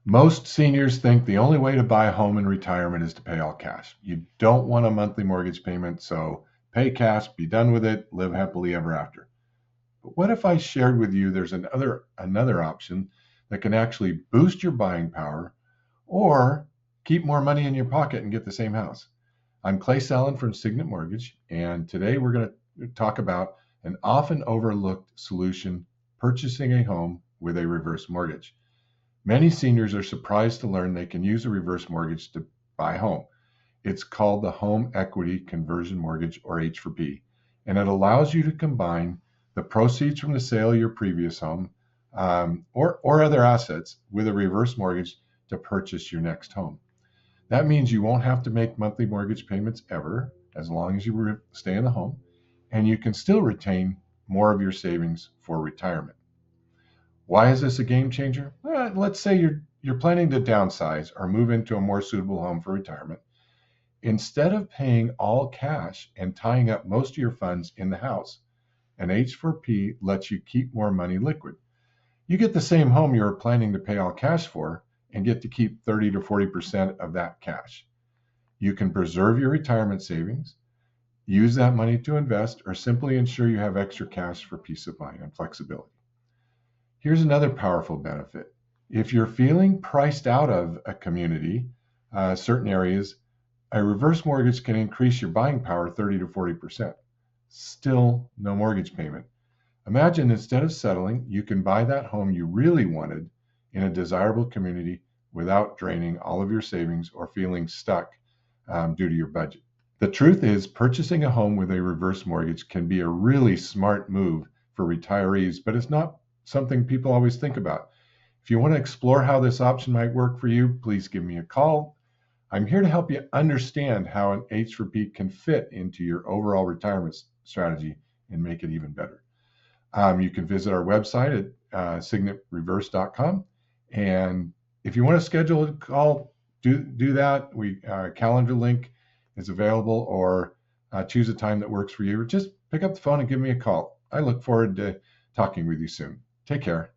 Most seniors think the only way to buy a home in retirement is to pay all cash. You don't want a monthly mortgage payment, so pay cash, be done with it, live happily ever after. But what if I shared with you there's another option that can actually boost your buying power or keep more money in your pocket and get the same house? I'm Selland from Signet Mortgage, and today we're going to talk about an often overlooked solution: purchasing a home with a reverse mortgage. Many seniors are surprised to learn they can use a reverse mortgage to buy a home. It's called the Home Equity Conversion Mortgage, or H4P, and it allows you to combine the proceeds from the sale of your previous home or other assets with a reverse mortgage to purchase your next home. That means you won't have to make monthly mortgage payments ever, as long as you stay in the home, and you can still retain more of your savings for retirement. Why is this a game changer? Let's say you're planning to downsize or move into a more suitable home for retirement. Instead of paying all cash and tying up most of your funds in the house, an H4P lets you keep more money liquid. You get the same home you were planning to pay all cash for and get to keep 30 to 40% of that cash. You can preserve your retirement savings, use that money to invest, or simply ensure you have extra cash for peace of mind and flexibility. Here's another powerful benefit. If you're feeling priced out of a community, certain areas, a reverse mortgage can increase your buying power 30 to 40%. Still no mortgage payment. Imagine instead of settling, you can buy that home you really wanted in a desirable community without draining all of your savings or feeling stuck due to your budget. The truth is, purchasing a home with a reverse mortgage can be a really smart move for retirees, but it's not something people always think about. If you want to explore how this option might work for you, please give me a call. I'm here to help you understand how an H4P can fit into your overall retirement strategy and make it even better. You can visit our website at signetreverse.com. And if you want to schedule a call, do that. Calendar link is available, or choose a time that works for you, or just pick up the phone and give me a call. I look forward to talking with you soon. Take care.